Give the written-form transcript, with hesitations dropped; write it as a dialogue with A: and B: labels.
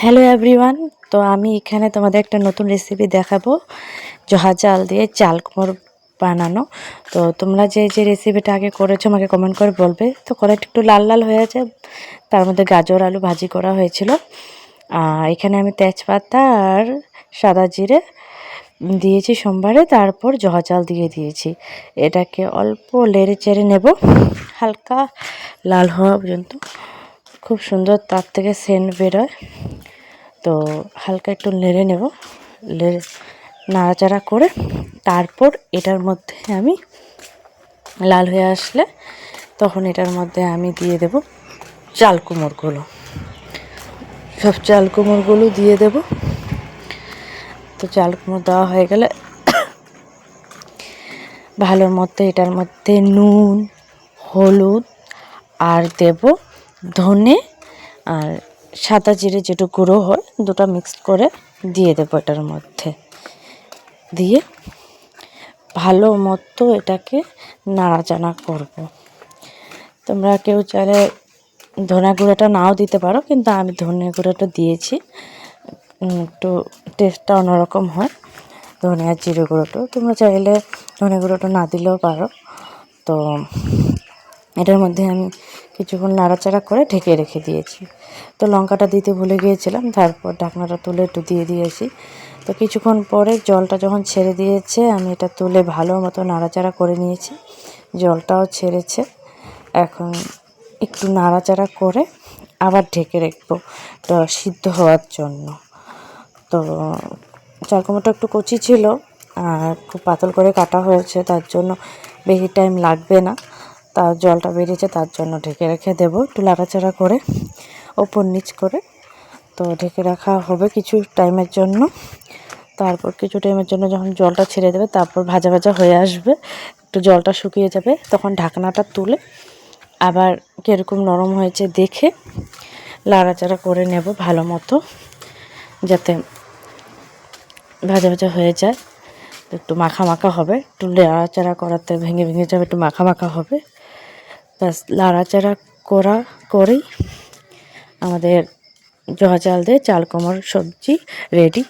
A: Hello everyone. তো আমি এখানে তোমাদের একটা নতুন রেসিপি দেখাবো, জহা চাল দিয়ে চাল কুমড়ো বানানো। তো তোমরা যে রেসিপিটা আগে করেছো আমাকে কমেন্ট করে বলবে। তো কড়াইটা একটু লাল লাল হয়ে আছে, তার মধ্যে গাজর আলু ভাজি করা হয়েছিল। এখানে আমি তেজপাতা আর সাদা জিরে দিয়েছি সোমবারে, তারপর জহা চাল দিয়ে দিয়েছি। এটাকে অল্প নেড়ে চেড়ে নেব, হালকা লাল হওয়া পর্যন্ত। খুব সুন্দর তার থেকে সেন্ট বেরোয়। তো হালকা একটু নেড়ে নেব, নাড়াচাড়া করে তারপর এটার মধ্যে আমি লাল হয়ে আসলে তখন এটার মধ্যে আমি দিয়ে দেব চাল কুমড়োগুলো, সব চাল কুমড়োগুলো দিয়ে দেব। তো চাল কুমড়ো দেওয়া হয়ে গেলে ভালোর মধ্যে এটার মধ্যে নুন, হলুদ আর দেব ধনে আর সাদা জিরে যেটা গুঁড়ো হয়, দুটো মিক্সড করে দিয়ে দেবো এটার মধ্যে। দিয়ে ভালো মতো এটাকে নাড়াচাড়া করব। তোমরা কেউ চাইলে ধনে গুঁড়োটা নাও দিতে পারো, কিন্তু আমি ধনে গুঁড়োটা দিয়েছি, একটু টেস্টটা অন্যরকম হয়। ধনে আর জিরে গুঁড়োটাও তোমরা চাইলে ধনে গুঁড়োটা না দিলেও পারো। তো এটার মধ্যে আমি কিছুক্ষণ নাড়াচাড়া করে ঢেকে রেখে দিয়েছি। তো লঙ্কাটা দিতে ভুলে গিয়েছিলাম, তারপর ঢাকনাটা তুলে একটু দিয়ে দিয়েছি। তো কিছুক্ষণ পরে জলটা যখন ছেড়ে দিয়েছে, আমি এটা তুলে ভালো মতো নাড়াচাড়া করে নিয়েছি। জলটাও ছেড়েছে, এখন একটু নাড়াচাড়া করে আবার ঢেকে রাখবো তো সিদ্ধ হওয়ার জন্য। তো চাল কুমড়োটা একটু কচি ছিল আর খুব পাতল করে কাটা হয়েছে, তার জন্য বেশি টাইম লাগবে না। তার জলটা বেরিয়েছে, তার জন্য ঢেকে রেখে দেবো একটু নাড়াচাড়া করে, ওপর নিচ করে। তো ঢেকে রাখা হবে কিছু টাইমের জন্য। তারপর কিছু টাইমের জন্য যখন জলটা ছেড়ে দেবে, তারপর ভাজা ভাজা হয়ে আসবে, একটু জলটা শুকিয়ে যাবে, তখন ঢাকনাটা তুলে আবার কীরকম নরম হয়েছে দেখে নাড়াচাড়া করে নেব ভালো মতো, যাতে ভাজা ভাজা হয়ে যায়। একটু মাখা মাখা হবে, একটু নাড়াচাড়া করাতে ভেঙে ভেঙে যাবে, একটু মাখা মাখা হবে। ব্যাস নাড়াচাড়া করেই আমাদের জহা চাল দিয়ে চাল কুমড়োর সবজি রেডি।